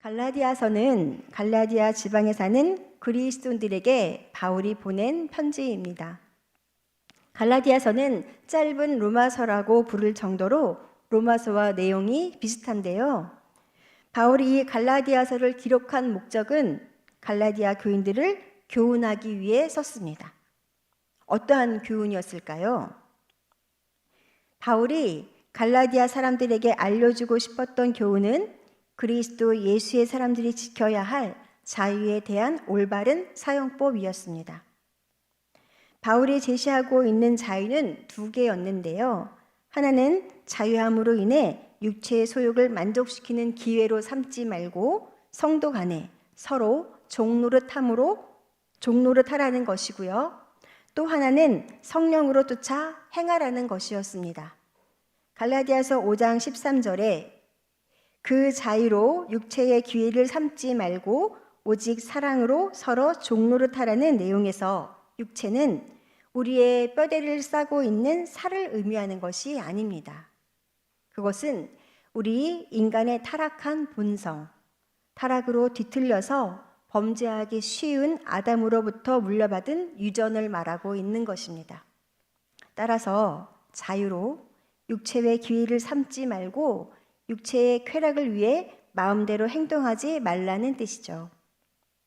갈라디아서는 갈라디아 지방에 사는 그리스도인들에게 바울이 보낸 편지입니다. 갈라디아서는 짧은 로마서라고 부를 정도로 로마서와 내용이 비슷한데요. 바울이 이 갈라디아서를 기록한 목적은 갈라디아 교인들을 교훈하기 위해 썼습니다. 어떠한 교훈이었을까요? 바울이 갈라디아 사람들에게 알려주고 싶었던 교훈은 그리스도 예수의 사람들이 지켜야 할 자유에 대한 올바른 사용법이었습니다. 바울이 제시하고 있는 자유는 두 개였는데요. 하나는 자유함으로 인해 육체의 소욕을 만족시키는 기회로 삼지 말고 성도 간에 서로 종노릇하라는 것이고요. 또 하나는 성령으로 쫓아 행하라는 것이었습니다. 갈라디아서 5장 13절에 그 자유로 육체의 기회를 삼지 말고 오직 사랑으로 서로 종노릇하라는 내용에서 육체는 우리의 뼈대를 싸고 있는 살을 의미하는 것이 아닙니다. 그것은 우리 인간의 타락한 본성, 타락으로 뒤틀려서 범죄하기 쉬운 아담으로부터 물려받은 유전을 말하고 있는 것입니다. 따라서 자유로 육체의 기회를 삼지 말고 육체의 쾌락을 위해 마음대로 행동하지 말라는 뜻이죠.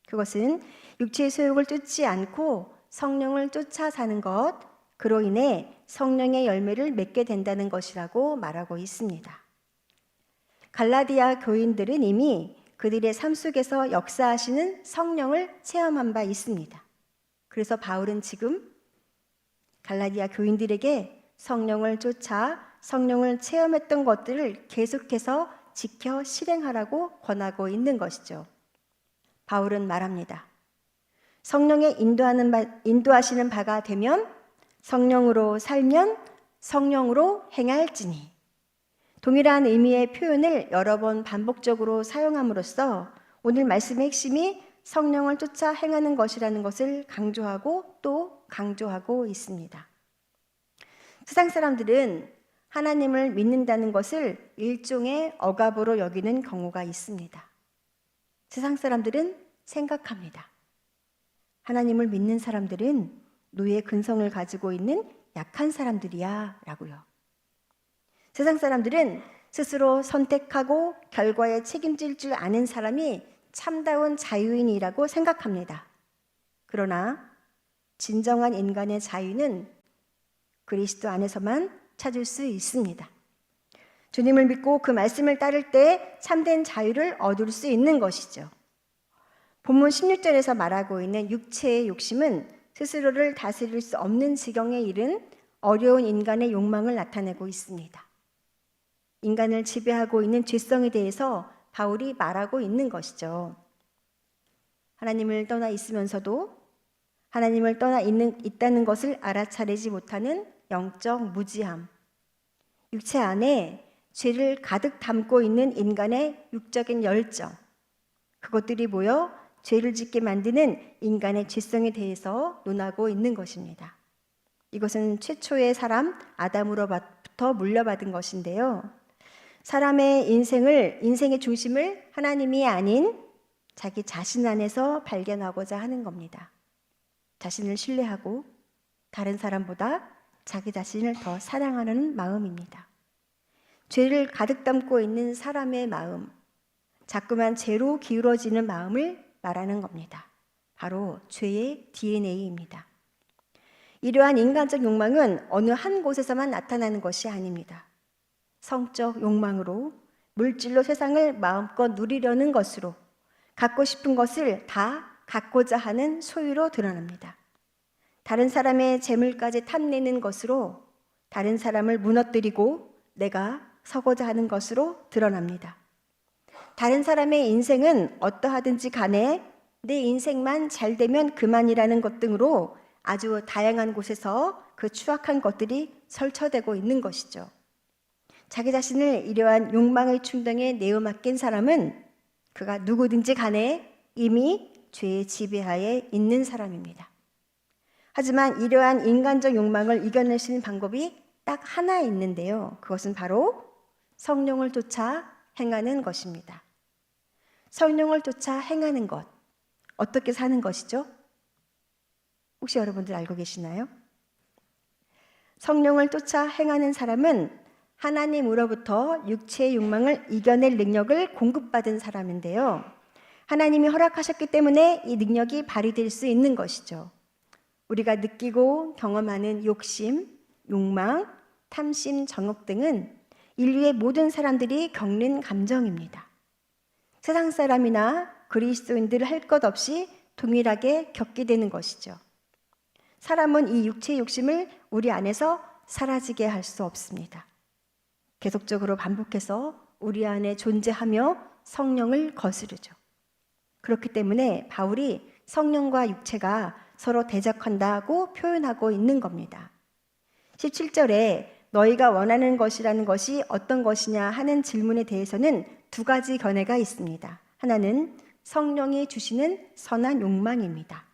그것은 육체의 소욕을 쫓지 않고 성령을 쫓아 사는 것, 그로 인해 성령의 열매를 맺게 된다는 것이라고 말하고 있습니다. 갈라디아 교인들은 이미 그들의 삶 속에서 역사하시는 성령을 체험한 바 있습니다. 그래서 바울은 지금 갈라디아 교인들에게 성령을 쫓아 성령을 체험했던 것들을 계속해서 지켜 실행하라고 권하고 있는 것이죠. 바울은 말합니다. 성령의 인도하시는 바가 되면 성령으로 살면 성령으로 행할지니. 동일한 의미의 표현을 여러 번 반복적으로 사용함으로써 오늘 말씀의 핵심이 성령을 쫓아 행하는 것이라는 것을 강조하고 또 강조하고 있습니다. 세상 사람들은 하나님을 믿는다는 것을 일종의 억압으로 여기는 경우가 있습니다. 세상 사람들은 생각합니다. 하나님을 믿는 사람들은 노예 근성을 가지고 있는 약한 사람들이야 라고요. 세상 사람들은 스스로 선택하고 결과에 책임질 줄 아는 사람이 참다운 자유인이라고 생각합니다. 그러나 진정한 인간의 자유는 그리스도 안에서만 찾을 수 있습니다. 주님을 믿고 그 말씀을 따를 때 참된 자유를 얻을 수 있는 것이죠. 본문 16절에서 말하고 있는 육체의 욕심은 스스로를 다스릴 수 없는 지경에 이른 어려운 인간의 욕망을 나타내고 있습니다. 인간을 지배하고 있는 죄성에 대해서 바울이 말하고 있는 것이죠. 하나님을 떠나 있으면서도 하나님을 떠나 있다는 것을 알아차리지 못하는 영적 무지함, 육체 안에 죄를 가득 담고 있는 인간의 육적인 열정, 그것들이 모여 죄를 짓게 만드는 인간의 죄성에 대해서 논하고 있는 것입니다. 이것은 최초의 사람 아담으로부터 물려받은 것인데요. 사람의 인생의 중심을 하나님이 아닌 자기 자신 안에서 발견하고자 하는 겁니다. 자신을 신뢰하고 다른 사람보다 자기 자신을 더 사랑하는 마음입니다. 죄를 가득 담고 있는 사람의 마음, 자꾸만 죄로 기울어지는 마음을 말하는 겁니다. 바로 죄의 DNA입니다. 이러한 인간적 욕망은 어느 한 곳에서만 나타나는 것이 아닙니다. 성적 욕망으로, 물질로 세상을 마음껏 누리려는 것으로, 갖고 싶은 것을 다 갖고자 하는 소유로 드러납니다. 다른 사람의 재물까지 탐내는 것으로 다른 사람을 무너뜨리고 내가 서고자 하는 것으로 드러납니다. 다른 사람의 인생은 어떠하든지 간에 내 인생만 잘 되면 그만이라는 것 등으로 아주 다양한 곳에서 그 추악한 것들이 설쳐되고 있는 것이죠. 자기 자신을 이러한 욕망의 충동에 내어 맡긴 사람은 그가 누구든지 간에 이미 죄의 지배하에 있는 사람입니다. 하지만 이러한 인간적 욕망을 이겨낼 수 있는 방법이 딱 하나 있는데요. 그것은 바로 성령을 쫓아 행하는 것입니다. 성령을 쫓아 행하는 것, 어떻게 사는 것이죠? 혹시 여러분들 알고 계시나요? 성령을 쫓아 행하는 사람은 하나님으로부터 육체의 욕망을 이겨낼 능력을 공급받은 사람인데요. 하나님이 허락하셨기 때문에 이 능력이 발휘될 수 있는 것이죠. 우리가 느끼고 경험하는 욕심, 욕망, 탐심, 정욕 등은 인류의 모든 사람들이 겪는 감정입니다. 세상 사람이나 그리스도인들 할 것 없이 동일하게 겪게 되는 것이죠. 사람은 이 육체의 욕심을 우리 안에서 사라지게 할 수 없습니다. 계속적으로 반복해서 우리 안에 존재하며 성령을 거스르죠. 그렇기 때문에 바울이 성령과 육체가 서로 대적한다고 표현하고 있는 겁니다. 17절에 너희가 원하는 것이라는 것이 어떤 것이냐 하는 질문에 대해서는 두 가지 견해가 있습니다. 하나는 성령이 주시는 선한 욕망입니다.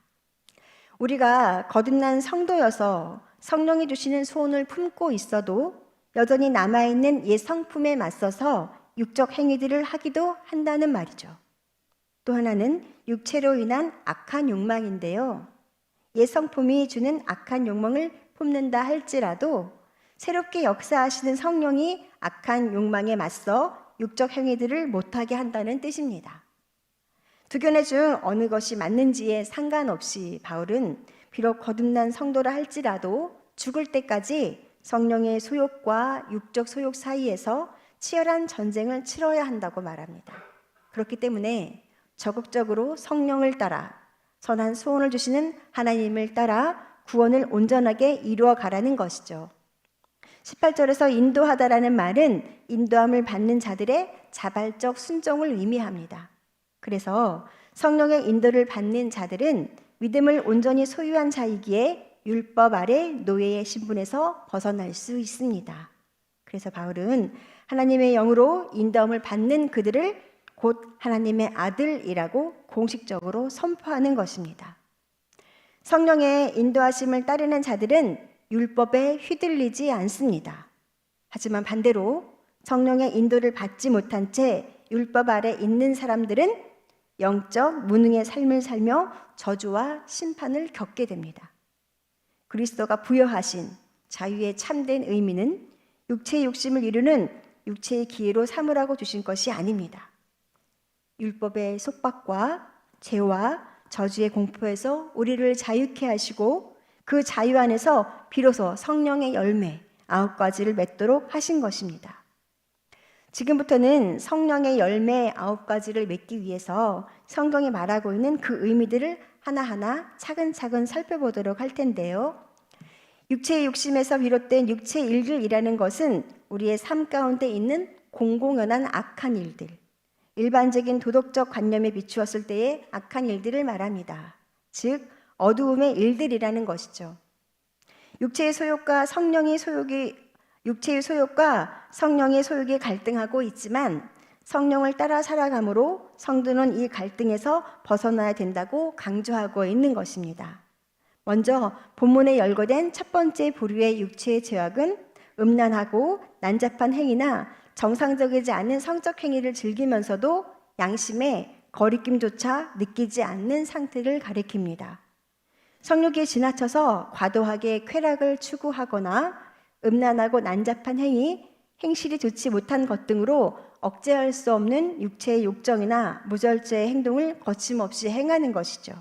우리가 거듭난 성도여서 성령이 주시는 소원을 품고 있어도 여전히 남아있는 옛 성품에 맞서서 육적 행위들을 하기도 한다는 말이죠. 또 하나는 육체로 인한 악한 욕망인데요. 옛 성품이 주는 악한 욕망을 품는다 할지라도 새롭게 역사하시는 성령이 악한 욕망에 맞서 육적 행위들을 못하게 한다는 뜻입니다. 두 견해 중 어느 것이 맞는지에 상관없이 바울은 비록 거듭난 성도라 할지라도 죽을 때까지 성령의 소욕과 육적 소욕 사이에서 치열한 전쟁을 치러야 한다고 말합니다. 그렇기 때문에 적극적으로 성령을 따라 선한 소원을 주시는 하나님을 따라 구원을 온전하게 이루어 가라는 것이죠. 18절에서 인도하다라는 말은 인도함을 받는 자들의 자발적 순종을 의미합니다. 그래서 성령의 인도를 받는 자들은 믿음을 온전히 소유한 자이기에 율법 아래 노예의 신분에서 벗어날 수 있습니다. 그래서 바울은 하나님의 영으로 인도함을 받는 그들을 곧 하나님의 아들이라고 공식적으로 선포하는 것입니다. 성령의 인도하심을 따르는 자들은 율법에 휘둘리지 않습니다. 하지만 반대로 성령의 인도를 받지 못한 채 율법 아래 있는 사람들은 영적 무능의 삶을 살며 저주와 심판을 겪게 됩니다. 그리스도가 부여하신 자유의 참된 의미는 육체의 욕심을 이루는 육체의 기회로 삼으라고 주신 것이 아닙니다. 율법의 속박과 죄와 저주의 공포에서 우리를 자유케 하시고 그 자유 안에서 비로소 성령의 열매 9가지를 맺도록 하신 것입니다. 지금부터는 성령의 열매 9가지를 맺기 위해서 성경이 말하고 있는 그 의미들을 하나하나 차근차근 살펴보도록 할 텐데요. 육체의 욕심에서 비롯된 육체의 일들이라는 것은 우리의 삶 가운데 있는 공공연한 악한 일들, 일반적인 도덕적 관념에 비추었을 때의 악한 일들을 말합니다. 즉 어두움의 일들이라는 것이죠. 육체의 소욕과 성령의 소욕이 갈등하고 있지만 성령을 따라 살아감으로 성도는 이 갈등에서 벗어나야 된다고 강조하고 있는 것입니다. 먼저 본문에 열거된 첫 번째 부류의 육체의 죄악은 음란하고 난잡한 행위나 정상적이지 않은 성적 행위를 즐기면서도 양심에 거리낌조차 느끼지 않는 상태를 가리킵니다. 성욕에 지나쳐서 과도하게 쾌락을 추구하거나 음란하고 난잡한 행실이 좋지 못한 것 등으로 억제할 수 없는 육체의 욕정이나 무절제의 행동을 거침없이 행하는 것이죠.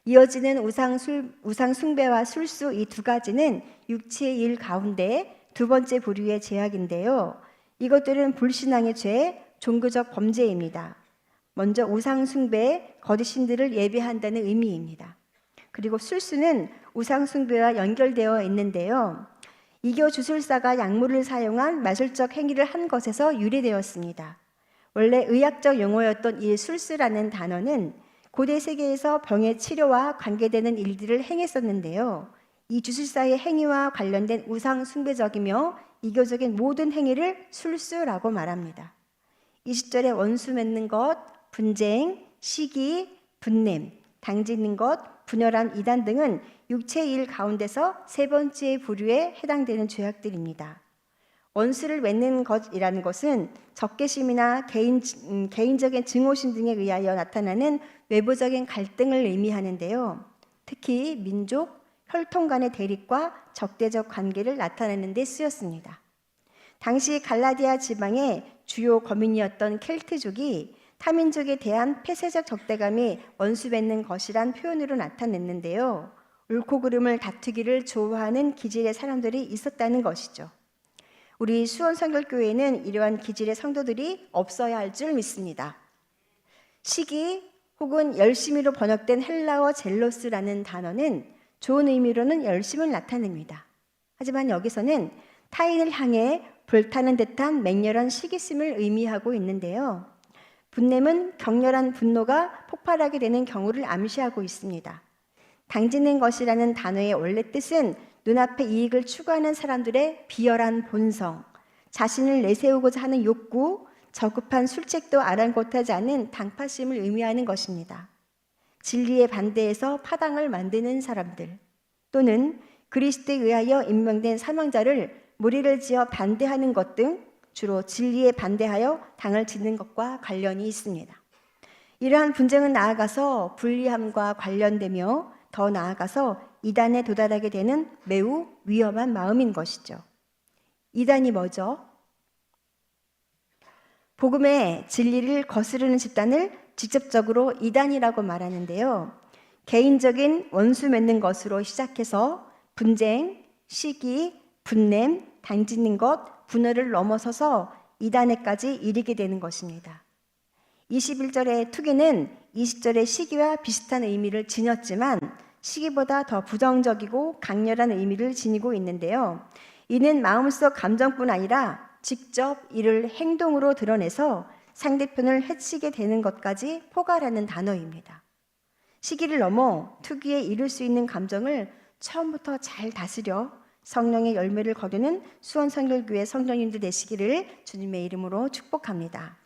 이어지는 우상 숭배와 술수 이 두 가지는 육체의 일 가운데 두 번째 부류의 죄악인데요. 이것들은 불신앙의 죄, 종교적 범죄입니다. 먼저 우상 숭배에 거짓신들을 예배한다는 의미입니다. 그리고 술수는 우상 숭배와 연결되어 있는데요. 이교 주술사가 약물을 사용한 마술적 행위를 한 것에서 유래되었습니다. 원래 의학적 용어였던 이 술수라는 단어는 고대 세계에서 병의 치료와 관계되는 일들을 행했었는데요. 이 주술사의 행위와 관련된 우상 숭배적이며 이교적인 모든 행위를 술수라고 말합니다. 20절에 원수 맺는 것, 분쟁, 시기, 분냄, 당짓는 것, 분열한 이단 등은 육체의 일 가운데서 세 번째 부류에 해당되는 죄악들입니다. 원수를 맺는 것이라는 것은 적개심이나 개인적인 증오심 등에 의하여 나타나는 외부적인 갈등을 의미하는데요. 특히 민족, 혈통 간의 대립과 적대적 관계를 나타내는 데 쓰였습니다. 당시 갈라디아 지방의 주요 거민이었던 켈트족이 타민족에 대한 폐쇄적 적대감이 원수 맺는 것이란 표현으로 나타냈는데요. 옳고 그름을 다투기를 좋아하는 기질의 사람들이 있었다는 것이죠. 우리 수원성결교회는 이러한 기질의 성도들이 없어야 할 줄 믿습니다. 시기 혹은 열심히로 번역된 헬라어 젤로스라는 단어는 좋은 의미로는 열심을 나타냅니다. 하지만 여기서는 타인을 향해 불타는 듯한 맹렬한 시기심을 의미하고 있는데요. 분냄은 격렬한 분노가 폭발하게 되는 경우를 암시하고 있습니다. 당짓는 것이라는 단어의 원래 뜻은 눈앞의 이익을 추구하는 사람들의 비열한 본성, 자신을 내세우고자 하는 욕구, 저급한 술책도 아랑곳하지 않은 당파심을 의미하는 것입니다. 진리에 반대해서 파당을 만드는 사람들, 또는 그리스도에 의하여 임명된 사명자를 무리를 지어 반대하는 것 등 주로 진리에 반대하여 당을 짓는 것과 관련이 있습니다. 이러한 분쟁은 나아가서 불리함과 관련되며 더 나아가서 이단에 도달하게 되는 매우 위험한 마음인 것이죠. 이단이 뭐죠? 복음의 진리를 거스르는 집단을 직접적으로 이단이라고 말하는데요. 개인적인 원수 맺는 것으로 시작해서 분쟁, 시기, 분냄, 당짓는 것, 분열을 넘어서서 이단에까지 이르게 되는 것입니다. 21절의 투기는 20절의 시기와 비슷한 의미를 지녔지만 시기보다 더 부정적이고 강렬한 의미를 지니고 있는데요. 이는 마음속 감정뿐 아니라 직접 이를 행동으로 드러내서 상대편을 해치게 되는 것까지 포괄하는 단어입니다. 시기를 넘어 투기에 이를 수 있는 감정을 처음부터 잘 다스려 성령의 열매를 거두는 수원성결교회 성도님들 되시기를 주님의 이름으로 축복합니다.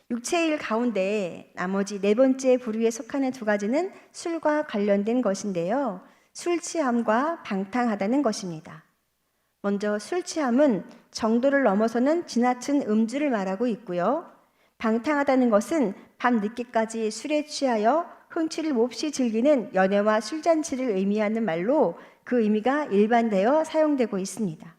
육체의 일 가운데 나머지 네 번째 부류에 속하는 두 가지는 술과 관련된 것인데요. 술 취함과 방탕하다는 것입니다. 먼저 술 취함은 정도를 넘어서는 지나친 음주를 말하고 있고요. 방탕하다는 것은 밤 늦게까지 술에 취하여 흥취를 몹시 즐기는 연애와 술잔치를 의미하는 말로 그 의미가 일반되어 사용되고 있습니다.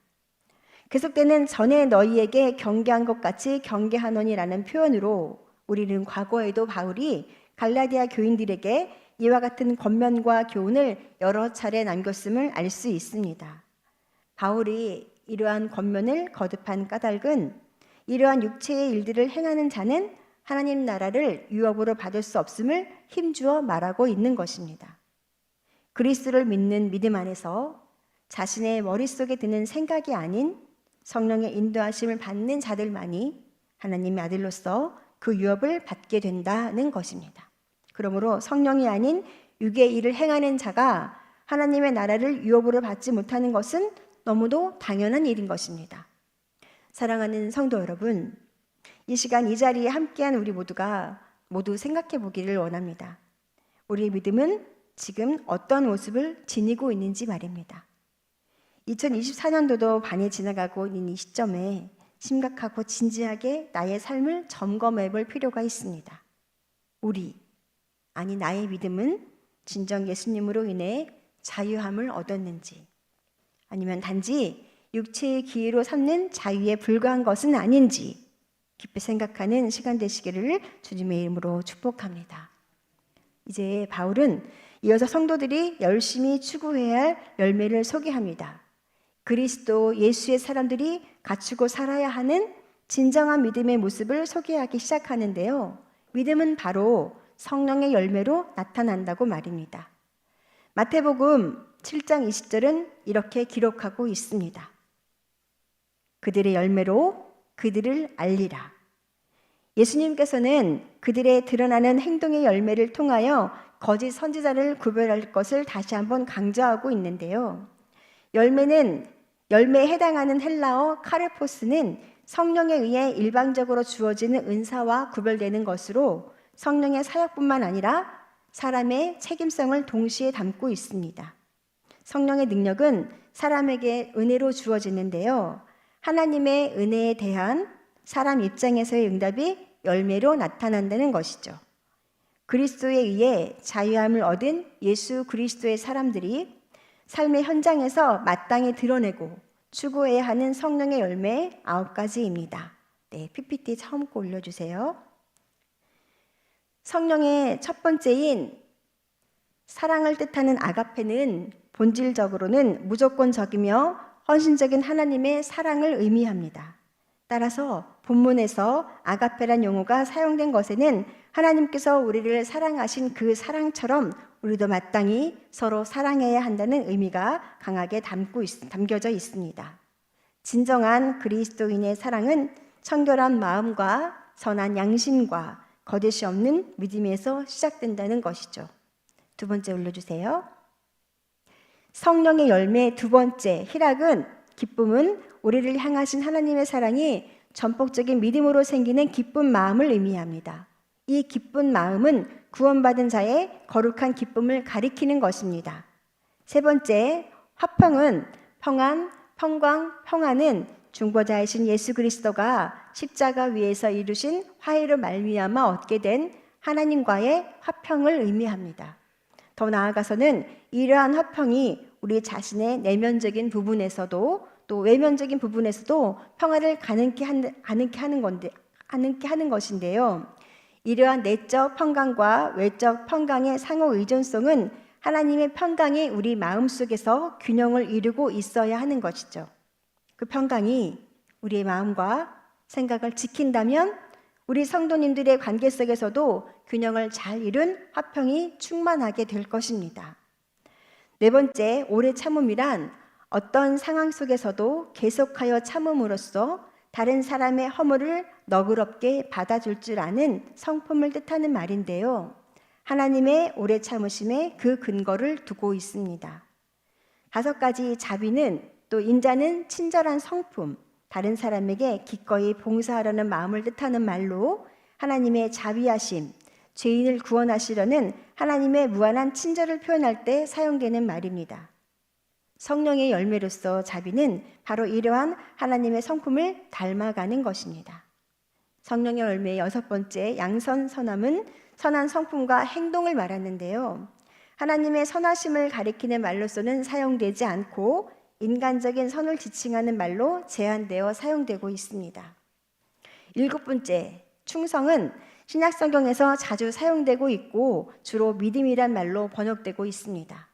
계속되는 전에 너희에게 경계한 것 같이 경계하노니라는 표현으로 우리는 과거에도 바울이 갈라디아 교인들에게 이와 같은 권면과 교훈을 여러 차례 남겼음을 알 수 있습니다. 바울이 이러한 권면을 거듭한 까닭은 이러한 육체의 일들을 행하는 자는 하나님 나라를 유업으로 받을 수 없음을 힘주어 말하고 있는 것입니다. 그리스도를 믿는 믿음 안에서 자신의 머릿속에 드는 생각이 아닌 성령의 인도하심을 받는 자들만이 하나님의 아들로서 그 유업을 받게 된다는 것입니다. 그러므로 성령이 아닌 육의 일을 행하는 자가 하나님의 나라를 유업으로 받지 못하는 것은 너무도 당연한 일인 것입니다. 사랑하는 성도 여러분, 이 시간 이 자리에 함께한 우리 모두가 모두 생각해 보기를 원합니다. 우리의 믿음은 지금 어떤 모습을 지니고 있는지 말입니다. 2024년도도 반이 지나가고 있는 이 시점에 심각하고 진지하게 나의 삶을 점검해 볼 필요가 있습니다. 나의 믿음은 진정 예수님으로 인해 자유함을 얻었는지, 아니면 단지 육체의 기회로 삼는 자유에 불과한 것은 아닌지 깊이 생각하는 시간 되시기를 주님의 이름으로 축복합니다. 이제 바울은 이어서 성도들이 열심히 추구해야 할 열매를 소개합니다. 그리스도 예수의 사람들이 갖추고 살아야 하는 진정한 믿음의 모습을 소개하기 시작하는데요. 믿음은 바로 성령의 열매로 나타난다고 말입니다. 마태복음 7장 20절은 이렇게 기록하고 있습니다. 그들의 열매로 그들을 알리라. 예수님께서는 그들의 드러나는 행동의 열매를 통하여 거짓 선지자를 구별할 것을 다시 한번 강조하고 있는데요. 열매에 해당하는 헬라어 카르포스는 성령에 의해 일방적으로 주어지는 은사와 구별되는 것으로 성령의 사역뿐만 아니라 사람의 책임성을 동시에 담고 있습니다. 성령의 능력은 사람에게 은혜로 주어지는데요. 하나님의 은혜에 대한 사람 입장에서의 응답이 열매로 나타난다는 것이죠. 그리스도에 의해 자유함을 얻은 예수 그리스도의 사람들이 삶의 현장에서 마땅히 드러내고 추구해야 하는 성령의 열매 9가지입니다. 네, PPT 처음 거 올려주세요. 성령의 첫 번째인 사랑을 뜻하는 아가페는 본질적으로는 무조건적이며 헌신적인 하나님의 사랑을 의미합니다. 따라서 본문에서 아가페란 용어가 사용된 것에는 하나님께서 우리를 사랑하신 그 사랑처럼 우리도 마땅히 서로 사랑해야 한다는 의미가 강하게 담겨져 있습니다. 진정한 그리스도인의 사랑은 청결한 마음과 선한 양심과 거짓이 없는 믿음에서 시작된다는 것이죠. 두 번째 올려주세요. 성령의 열매 두 번째 희락은 기쁨은 우리를 향하신 하나님의 사랑이 전폭적인 믿음으로 생기는 기쁜 마음을 의미합니다. 이 기쁜 마음은 구원받은 자의 거룩한 기쁨을 가리키는 것입니다. 세 번째, 화평은 평안, 평강, 평안은 중보자이신 예수 그리스도가 십자가 위에서 이루신 화해로 말미암아 얻게 된 하나님과의 화평을 의미합니다. 더 나아가서는 이러한 화평이 우리 자신의 내면적인 부분에서도 또 외면적인 부분에서도 평화를 가능케 하는 것인데요. 이러한 내적 평강과 외적 평강의 상호 의존성은 하나님의 평강이 우리 마음속에서 균형을 이루고 있어야 하는 것이죠. 그 평강이 우리의 마음과 생각을 지킨다면 우리 성도님들의 관계 속에서도 균형을 잘 이룬 화평이 충만하게 될 것입니다. 네 번째, 오래 참음이란 어떤 상황 속에서도 계속하여 참음으로써 다른 사람의 허물을 너그럽게 받아줄 줄 아는 성품을 뜻하는 말인데요. 하나님의 오래 참으심에 그 근거를 두고 있습니다. 5가지 자비는 또 인자는 친절한 성품, 다른 사람에게 기꺼이 봉사하려는 마음을 뜻하는 말로 하나님의 자비하심, 죄인을 구원하시려는 하나님의 무한한 친절을 표현할 때 사용되는 말입니다. 성령의 열매로서 자비는 바로 이러한 하나님의 성품을 닮아가는 것입니다. 성령의 열매의 6번째 양선선함은 선한 성품과 행동을 말하는데요. 하나님의 선하심을 가리키는 말로서는 사용되지 않고 인간적인 선을 지칭하는 말로 제한되어 사용되고 있습니다. 7번째, 충성은 신약 성경에서 자주 사용되고 있고 주로 믿음이란 말로 번역되고 있습니다.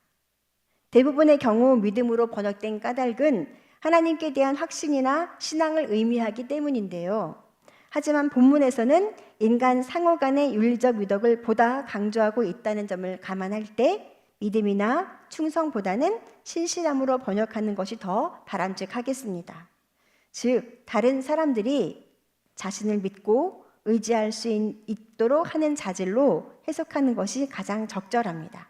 대부분의 경우 믿음으로 번역된 까닭은 하나님께 대한 확신이나 신앙을 의미하기 때문인데요. 하지만 본문에서는 인간 상호 간의 윤리적 미덕을 보다 강조하고 있다는 점을 감안할 때 믿음이나 충성보다는 신실함으로 번역하는 것이 더 바람직하겠습니다. 즉, 다른 사람들이 자신을 믿고 의지할 수 있도록 하는 자질로 해석하는 것이 가장 적절합니다.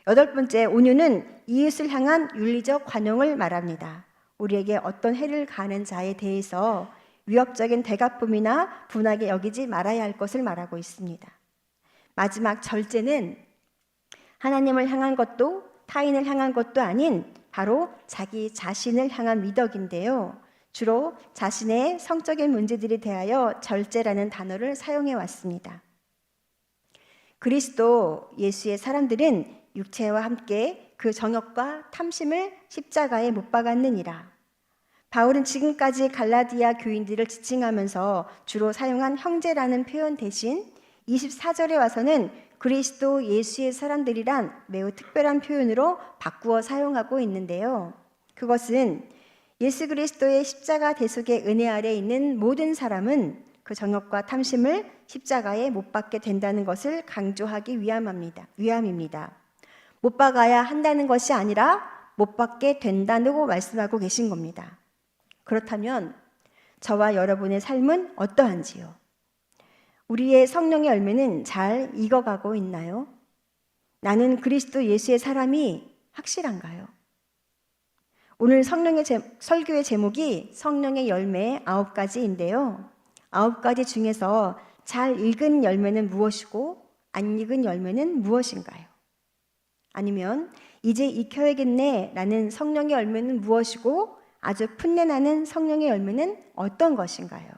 8번째, 온유는 이웃을 향한 윤리적 관용을 말합니다. 우리에게 어떤 해를 가하는 자에 대해서 위협적인 대갚음이나 분하게 여기지 말아야 할 것을 말하고 있습니다. 마지막 절제는 하나님을 향한 것도 타인을 향한 것도 아닌 바로 자기 자신을 향한 미덕인데요. 주로 자신의 성적인 문제들에 대하여 절제라는 단어를 사용해 왔습니다. 그리스도 예수의 사람들은 육체와 함께 그 정욕과 탐심을 십자가에 못 박았느니라. 바울은 지금까지 갈라디아 교인들을 지칭하면서 주로 사용한 형제라는 표현 대신 24절에 와서는 그리스도 예수의 사람들이란 매우 특별한 표현으로 바꾸어 사용하고 있는데요. 그것은 예수 그리스도의 십자가 대속의 은혜 아래 있는 모든 사람은 그 정욕과 탐심을 십자가에 못 박게 된다는 것을 강조하기 위함입니다. 못 박아야 한다는 것이 아니라 못 박게 된다고 말씀하고 계신 겁니다. 그렇다면 저와 여러분의 삶은 어떠한지요? 우리의 성령의 열매는 잘 익어가고 있나요? 나는 그리스도 예수의 사람이 확실한가요? 오늘 설교의 제목이 성령의 열매 9가지인데요. 9가지 중에서 잘 익은 열매는 무엇이고 안 익은 열매는 무엇인가요? 아니면 이제 익혀야겠네 라는 성령의 열매는 무엇이고 아주 풋내나는 성령의 열매는 어떤 것인가요?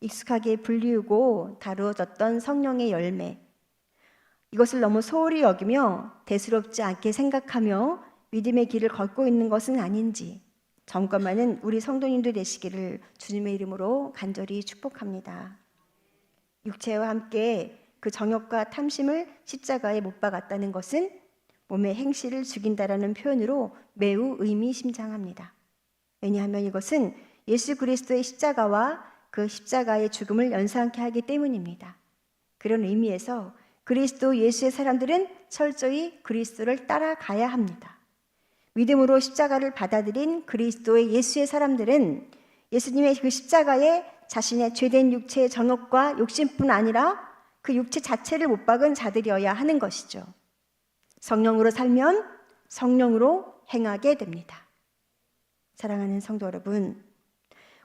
익숙하게 불리우고 다루어졌던 성령의 열매, 이것을 너무 소홀히 여기며 대수롭지 않게 생각하며 믿음의 길을 걷고 있는 것은 아닌지 점검하는 우리 성도님들 되시기를 주님의 이름으로 간절히 축복합니다. 육체와 함께 그 정욕과 탐심을 십자가에 못 박았다는 것은 몸의 행실을 죽인다라는 표현으로 매우 의미심장합니다. 왜냐하면 이것은 예수 그리스도의 십자가와 그 십자가의 죽음을 연상케 하기 때문입니다. 그런 의미에서 그리스도 예수의 사람들은 철저히 그리스도를 따라가야 합니다. 믿음으로 십자가를 받아들인 그리스도의 예수의 사람들은 예수님의 그 십자가에 자신의 죄된 육체의 정욕과 욕심뿐 아니라 그 육체 자체를 못 박은 자들이어야 하는 것이죠. 성령으로 살면 성령으로 행하게 됩니다. 사랑하는 성도 여러분,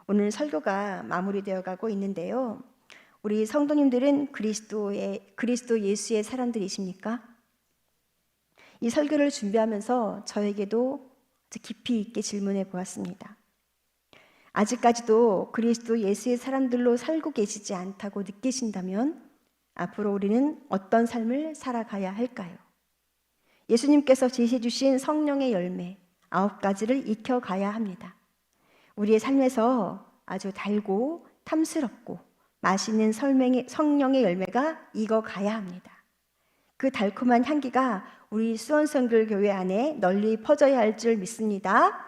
오늘 설교가 마무리되어 가고 있는데요. 우리 성도님들은 그리스도 예수의 사람들이십니까? 이 설교를 준비하면서 저에게도 깊이 있게 질문해 보았습니다. 아직까지도 그리스도 예수의 사람들로 살고 계시지 않다고 느끼신다면 앞으로 우리는 어떤 삶을 살아가야 할까요? 예수님께서 제시해 주신 성령의 열매 9가지를 익혀가야 합니다. 우리의 삶에서 아주 달고 탐스럽고 맛있는 성령의 열매가 익어가야 합니다. 그 달콤한 향기가 우리 수원성결교회 안에 널리 퍼져야 할 줄 믿습니다.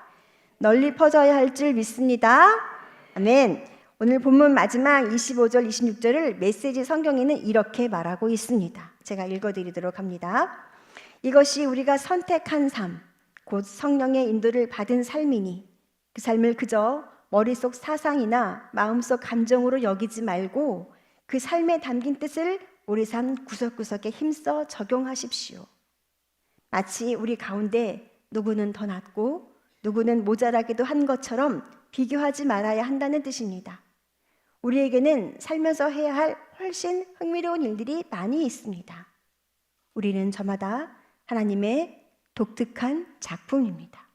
널리 퍼져야 할 줄 믿습니다. 아멘. 오늘 본문 마지막 25절, 26절을 메시지 성경에는 이렇게 말하고 있습니다. 제가 읽어드리도록 합니다. 이것이 우리가 선택한 삶, 곧 성령의 인도를 받은 삶이니 그 삶을 그저 머릿속 사상이나 마음속 감정으로 여기지 말고 그 삶에 담긴 뜻을 우리 삶 구석구석에 힘써 적용하십시오. 마치 우리 가운데 누구는 더 낫고 누구는 모자라기도 한 것처럼 비교하지 말아야 한다는 뜻입니다. 우리에게는 살면서 해야 할 훨씬 흥미로운 일들이 많이 있습니다. 우리는 저마다 하나님의 독특한 작품입니다.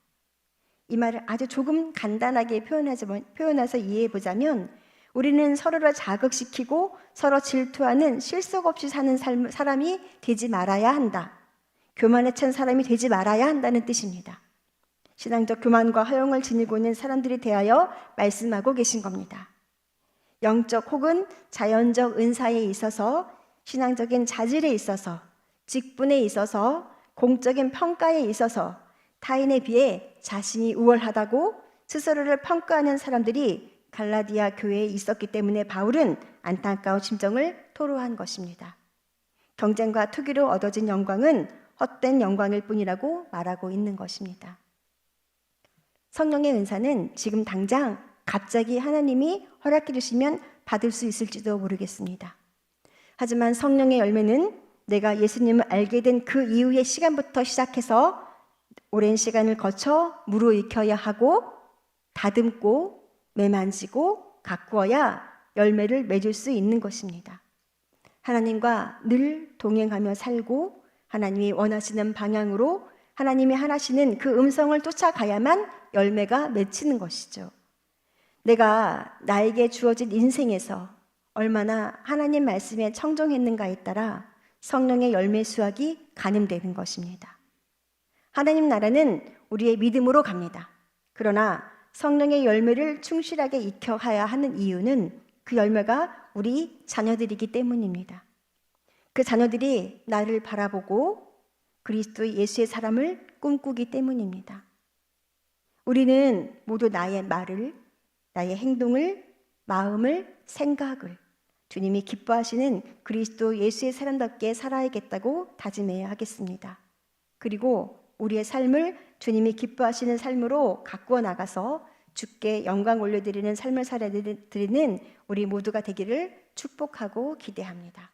이 말을 아주 조금 간단하게 표현해서 이해해 보자면 우리는 서로를 자극시키고 서로 질투하는 실속 없이 사는 사람이 되지 말아야 한다. 교만에 찬 사람이 되지 말아야 한다는 뜻입니다. 신앙적 교만과 허영을 지니고 있는 사람들에 대하여 말씀하고 계신 겁니다. 영적 혹은 자연적 은사에 있어서 신앙적인 자질에 있어서 직분에 있어서 공적인 평가에 있어서 타인에 비해 자신이 우월하다고 스스로를 평가하는 사람들이 갈라디아 교회에 있었기 때문에 바울은 안타까운 심정을 토로한 것입니다. 경쟁과 투기로 얻어진 영광은 헛된 영광일 뿐이라고 말하고 있는 것입니다. 성령의 은사는 지금 당장 갑자기 하나님이 허락해 주시면 받을 수 있을지도 모르겠습니다. 하지만 성령의 열매는 내가 예수님을 알게 된 그 이후의 시간부터 시작해서 오랜 시간을 거쳐 무르익혀야 하고 다듬고 매만지고 가꾸어야 열매를 맺을 수 있는 것입니다. 하나님과 늘 동행하며 살고 하나님이 원하시는 방향으로 하나님이 하시는 그 음성을 쫓아가야만 열매가 맺히는 것이죠. 내가 나에게 주어진 인생에서 얼마나 하나님 말씀에 청종했는가에 따라 성령의 열매 수확이 가늠되는 것입니다. 하나님 나라는 우리의 믿음으로 갑니다. 그러나 성령의 열매를 충실하게 익혀가야 하는 이유는 그 열매가 우리 자녀들이기 때문입니다. 그 자녀들이 나를 바라보고 그리스도 예수의 사람을 꿈꾸기 때문입니다. 우리는 모두 나의 말을, 나의 행동을, 마음을, 생각을 주님이 기뻐하시는 그리스도 예수의 사람답게 살아야겠다고 다짐해야 하겠습니다. 그리고 우리의 삶을 주님이 기뻐하시는 삶으로 가꾸어 나가서 주께 영광 올려드리는 삶을 살아드리는 우리 모두가 되기를 축복하고 기대합니다.